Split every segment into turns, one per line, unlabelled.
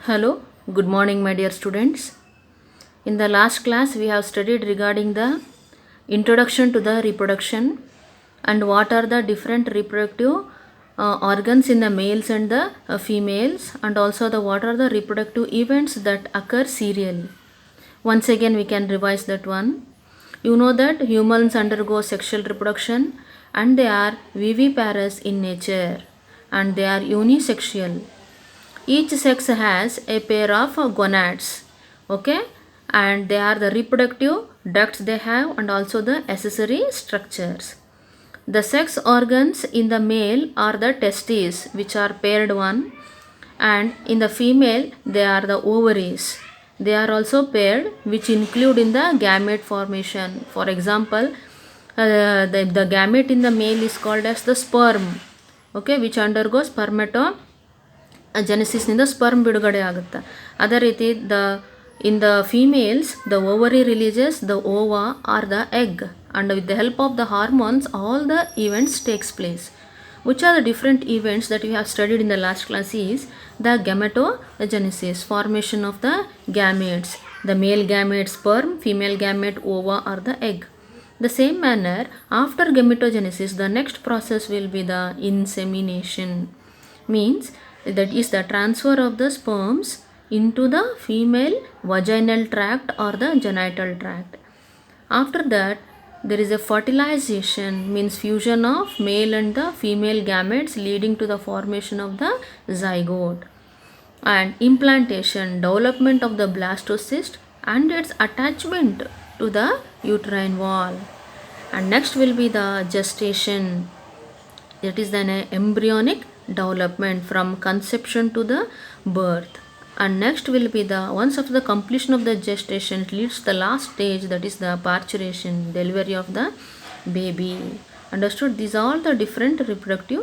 Hello, good morning, my dear students. In the last class, we have studied regarding the introduction to the reproduction and what are the different reproductive organs in the males and the females, and also the what are the reproductive events that occur serially. Once again, we can revise that one. You know that humans undergo sexual reproduction and they are viviparous in nature and they are unisexual. Each sex has a pair of gonads, okay, and they are the reproductive ducts they have and also the accessory structures. The sex organs in the male are the testes, which are paired one, and in the female they are the ovaries. They are also paired, which include in the gamete formation. For example, the gamete in the male is called as the sperm, okay, which undergoes ಜೆನೆಸಿಸ್ನಿಂದ sperm ಬಿಡುಗಡೆ ಆಗುತ್ತೆ. ಅದೇ ರೀತಿ in the females the ovary releases the ova or the egg, and with the help of the hormones all the events takes place. Which are the different events that we have studied in the last class is the gametogenesis, formation of the gametes, the male gamete sperm, female gamete ova or the egg. The same manner, after gametogenesis the next process will be the insemination, means that is the transfer of the sperms into the female vaginal tract or the genital tract. After that, there is a fertilization, means fusion of male and the female gametes leading to the formation of the zygote, and implantation, development of the blastocyst and its attachment to the uterine wall. And next will be the gestation, that is then a embryonic development from conception to the birth. And next will be the once of the completion of the gestation leads the last stage, that is the parturition, delivery of the baby. Understood? These are all the different reproductive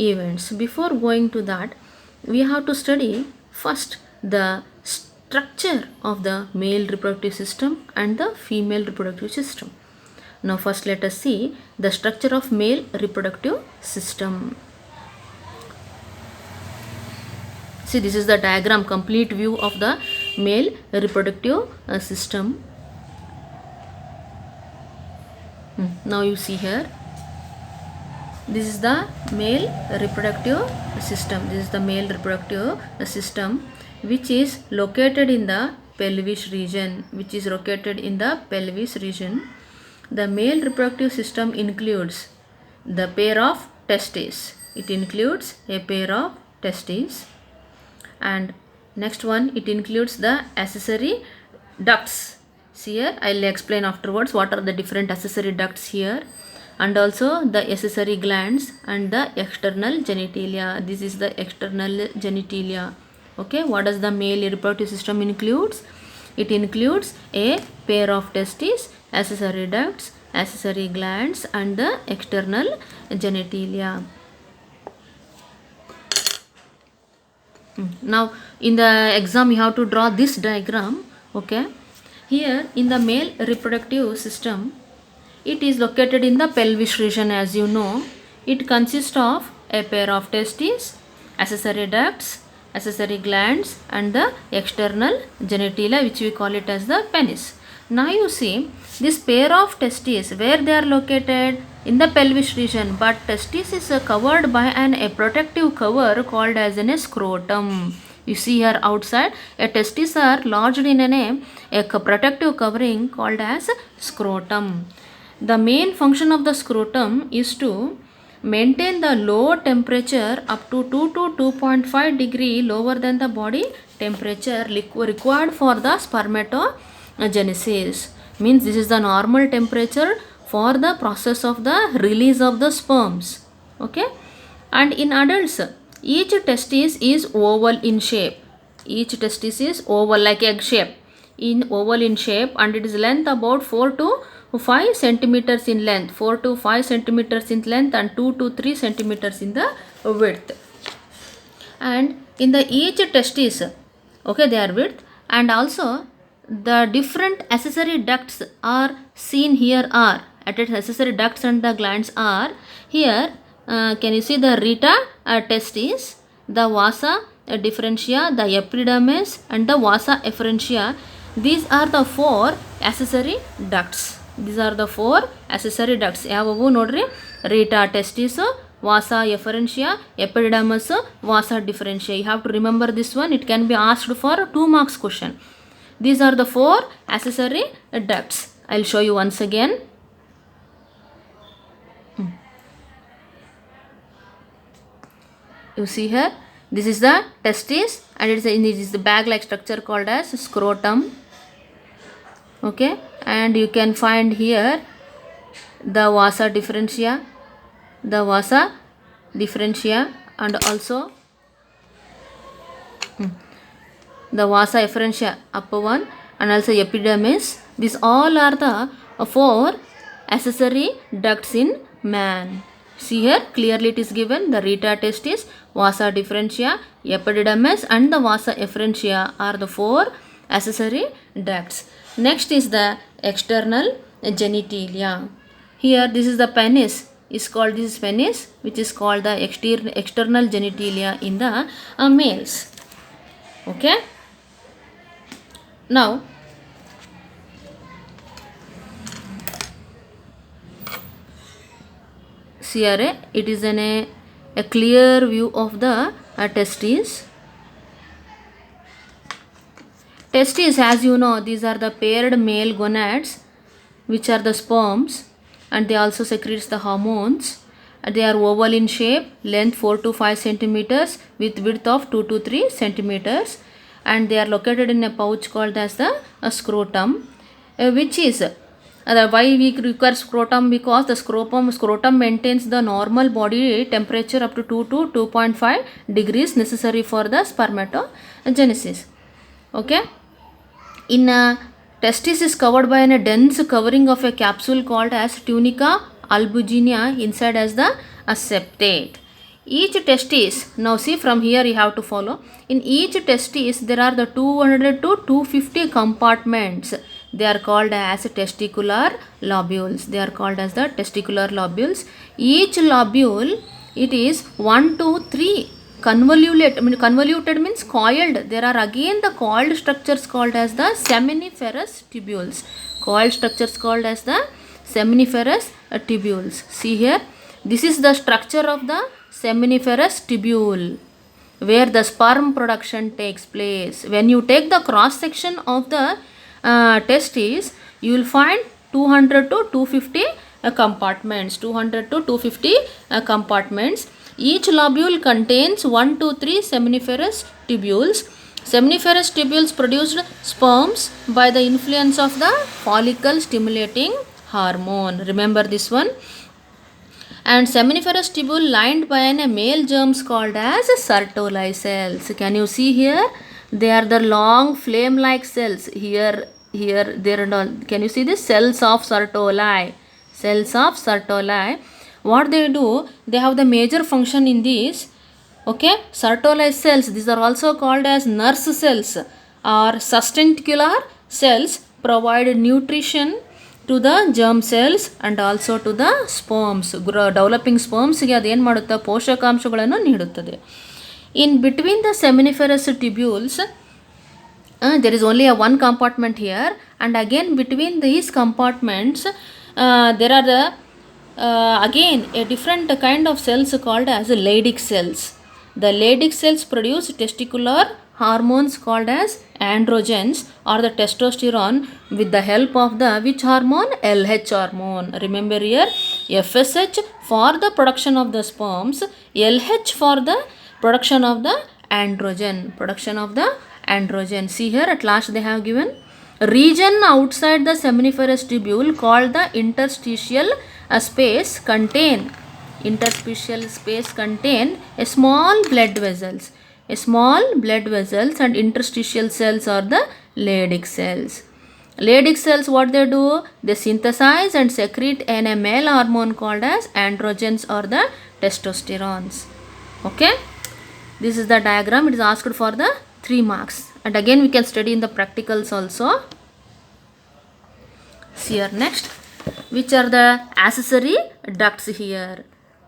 events. Before going to that, we have to study first the structure of the male reproductive system and the female reproductive system. Now first let us see the structure of male reproductive system. See, this is the diagram, complete view of the male reproductive system. Now you see here, this is the male reproductive system. This is the male reproductive system which is located in the pelvis region, The male reproductive system includes the pair of testes. It includes a pair of testes. And next one, it includes the accessory ducts. See here, I'll explain afterwards what are the different accessory ducts here, and also the accessory glands and the external genitalia. This is the external genitalia. Okay, what does the male reproductive system includes? It includes a pair of testes, accessory ducts, accessory glands and the external genitalia. Now in the exam you have to draw this diagram. Okay, here in the male reproductive system, it is located in the pelvis region. As you know, it consists of a pair of testes, accessory ducts, accessory glands and the external genitalia, which we call it as the penis. Now you see this pair of testes, where they are located in the pelvis region, but testis is covered by a protective cover called as a scrotum. You see here outside, a testis are lodged in a protective covering called as scrotum. The main function of the scrotum is to maintain the low temperature up to 2 to 2.5 degree lower than the body temperature required for the spermatogenesis. Means this is the normal temperature for the process of the release of the sperms. Okay, and in adults each testis is oval in shape. Each testis is oval, like egg shape, oval in shape, and it is length about 4 to 5 centimeters in length, 4 to 5 centimeters in length and 2 to 3 centimeters in the width. And in the each testis, okay, their width, and also the different accessory ducts are seen here are accessory ducts and the glands are here. Can you see the Rita testis, the vasa differentia, the epidermis, and the vasa efferentia. These are the four accessory ducts. These are the four accessory ducts. ಯಾವವು ನೋಡ್ರಿ, reta testis, vasa efferentia, epidermis, vasa differentia. You have to remember this one. It can be asked for 2 marks question. These are the four accessory ducts. I'll show you once again. You see here, this is the testis, and it is the bag like structure called as scrotum. Okay, and you can find here the vasa differentia, and also the vasa efferentia upper one, and also epidermis. These all are the 4 accessory ducts in man. See here, clearly it is given. The reta testis, vasa differentia, epidermis, and the vasa efferentia are the 4 accessory ducts. Next is the external genitalia. Here, this is the penis. This is penis, which is called the external genitalia in the males. Okay. Now, see here, it is a clear view of the testes. Testes, as you know, these are the paired male gonads, which are the sperms, and they also secretes the hormones. They are oval in shape, length 4 to 5 centimeters, with width of 2 to 3 centimeters, and they are located in a pouch called as the scrotum, which is why we require scrotum, because the scrotum maintains the normal body temperature up to 2 to 2.5 degrees necessary for the spermatogenesis. Okay. In testis is covered by a dense covering of a capsule called as tunica albuginea, inside as the septate. Each testis, now see from here you have to follow. In each testis there are the 200 to 250 compartments. They are called as testicular lobules. They are called as the testicular lobules. Each lobule, it is 1 to 3 convoluted. Convoluted means coiled. There are again the coiled structures called as the seminiferous tubules. Coiled structures called as the seminiferous tubules. See here, this is the structure of the seminiferous tubule, where the sperm production takes place. When you take the cross section of the testes, you will find 200 to 250 compartments. 200 to 250 compartments. Each lobule contains 1 to 3 seminiferous tubules. Seminiferous tubules produced sperms by the influence of the follicle stimulating hormone. Remember this one. And seminiferous tubule lined by a male germs called as Sertoli cells. Can you see here? They are the long flame-like cells. Here, there and all. Can you see this? Cells of Sertoli. Cells of Sertoli. What they do? They have the major function in these. Okay, Sertoli cells. These are also called as nurse cells or sustentacular cells. Provide nutrition to the germ cells and also to the sperms. Developing sperms ಗೆ ಅದೇನು ಮಾಡುತ್ತೆ? ಪೋಷಕಾಂಶಗಳನ್ನು ನೀಡುತ್ತದೆ. In between the seminiferous tubules, there is only one compartment here, and again between these compartments there are the again a different kind of cells called as Leydig cells. The Leydig cells produce testicular hormones called as androgens or the testosterone with the help of the which hormone? LH hormone. Remember here, FSH for the production of the sperms, LH for the production of the androgen. See here, at last they have given region outside the seminiferous tubule called the interstitial space contain a small blood vessels. And interstitial cells are the Leydig cells. Leydig cells, what they do? They synthesize and secrete a male hormone called as androgens or the testosterones. Okay, this is the diagram. It is asked for the 3 marks, and again we can study in the practicals also. See here next, which are the accessory ducts here.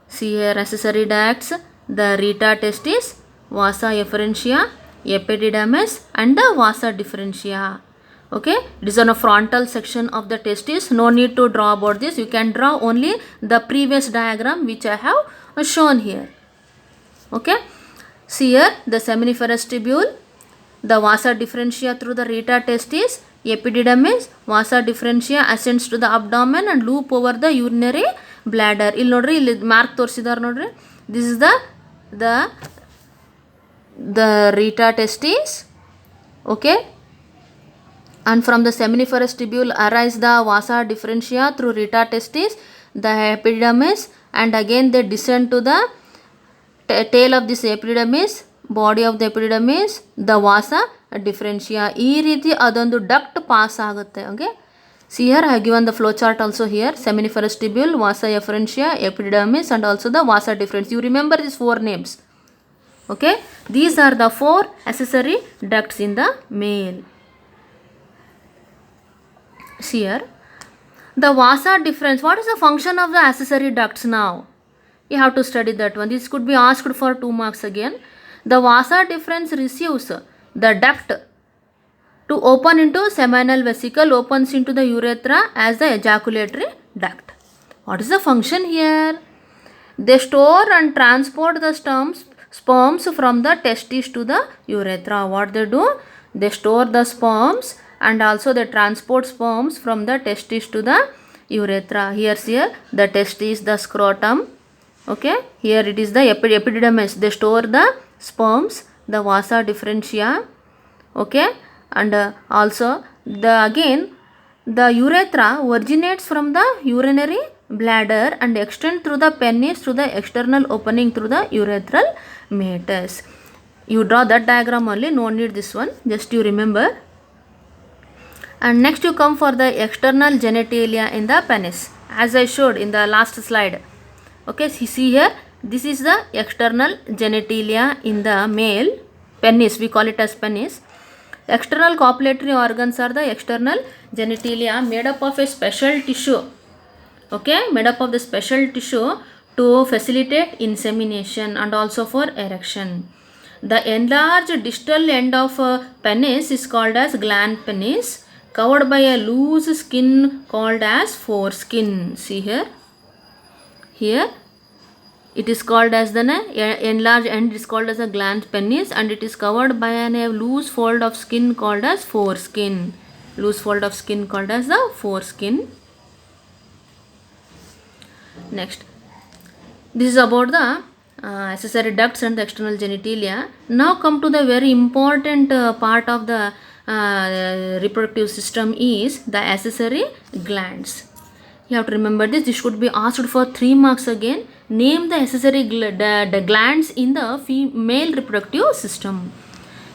See here, accessory ducts, the reta testis, vasa efferentia, epididymis, and the vasa differentia. Okay, it is on a frontal section of the testis. No need to draw about this. You can draw only the previous diagram which I have shown here. Okay, see here the seminiferous tubule, the vasa differentia through the reta testis, epididymis, vasa differentia ascends to the abdomen and loop over the urinary bladder. ಇಲ್ಲಿ ನೋಡ್ರಿ, ಇಲ್ಲಿ mark ತೋರಿಸಿದಾರೆ ನೋಡ್ರಿ. This is the reta testis. Okay, and from the seminiferous tubule arise the vasa differentia through reta testis, the epididymis, and again they descend to the tail of this epididymis, body of the epididymis, the vasa differentia. ಈ ರೀತಿ ಅದೊಂದು duct pass ಆಗುತ್ತೆ. Okay, see here I have given the flow chart also here. Seminiferous tubule, vasa efferentia, epididymis, and also the vasa differentia. You remember these 4 names. Okay, these are the 4 accessory ducts in the male. See here the vasa difference. What is the function of the accessory ducts now? You have to study that one. This could be asked for 2 marks again. The vasa difference receives the duct to open into seminal vesicle, opens into the urethra as the ejaculatory duct. What is the function here? They store and transport the sperms from the testis to the urethra. What they do? They store the sperms and also they transport sperms from the testis to the urethra. Here the testis, the scrotum. Okay, here it is the epididymis. They store the sperms, the vasa differentia. Okay, and also the urethra originates from the urinary bladder and extend through the penis through the external opening through the urethral meatus. You draw that diagram only, no need this one, just you remember. And next you come for the external genitalia in the penis, as I showed in the last slide. Okay, see here, this is the external genitalia in the male penis. We call it as penis. External copulatory organs are the external genitalia, made up of a special tissue. Okay, made up of the special tissue to facilitate insemination and also for erection. The enlarged distal end of penis is called as gland penis, covered by a loose skin called as foreskin. See here, it is called as the enlarged end is called as a gland penis, and it is covered by a loose fold of skin called as foreskin. Loose fold of skin called as the foreskin. Next, this is about the accessory ducts and the external genitalia. Now come to the very important part of the reproductive system is the accessory glands. You have to remember this. This should be asked for 3 marks again. Name the accessory glands in the female reproductive system.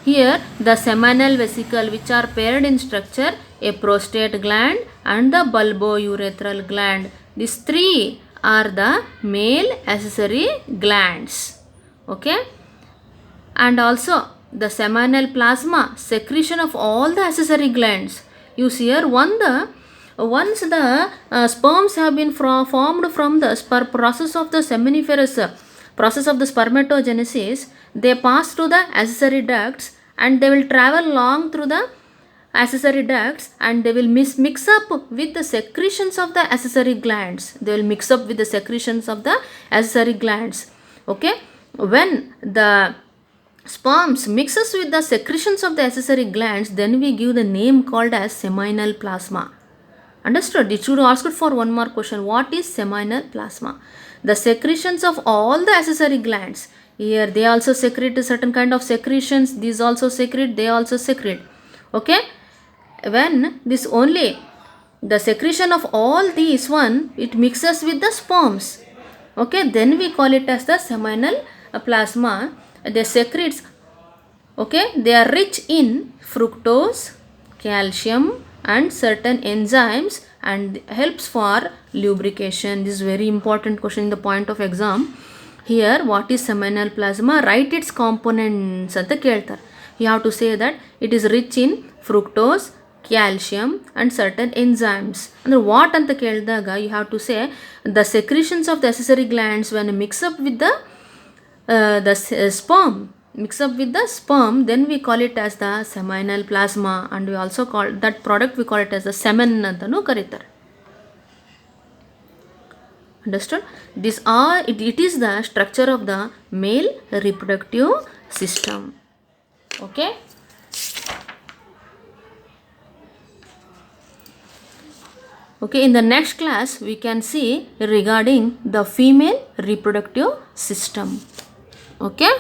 Here the seminal vesicle, which are paired in structure, a prostate gland and the bulbourethral gland. These 3 are the male accessory glands. Okay, and also the seminal plasma, secretion of all the accessory glands. You see here, once the sperms have been formed from the process of the seminiferous process of the spermatogenesis, they pass through the accessory ducts and they will travel along through the accessory ducts and they will mix up with the secretions of the accessory glands. They will mix up with the secretions of the accessory glands. Okay, when the sperms mixes with the secretions of the accessory glands, then we give the name called as seminal plasma. Understood? It should ask for 1 more question. What is seminal plasma? The secretions of all the accessory glands. Here they also secrete a certain kind of secretions. These also secrete, they also secrete. Okay, when this only the secretion of all these one, it mixes with the sperms. Okay, then we call it as the seminal plasma. They secretes. Okay, they are rich in fructose, calcium and certain enzymes and helps for lubrication. This is very important question in the point of exam. Here, what is seminal plasma? Write its components anta keltare. You have to say that it is rich in fructose, calcium and certain enzymes. And what anta keldaga you have to say the secretions of the accessory glands when mix up with the sperm, mix up with the sperm, then we call it as the seminal plasma, and we also call that product, we call it as the semen antanu ಕರೀತಾರೆ. Understood? It is the structure of the male reproductive system. Okay. Okay, in the next class we can see regarding the female reproductive system. Okay.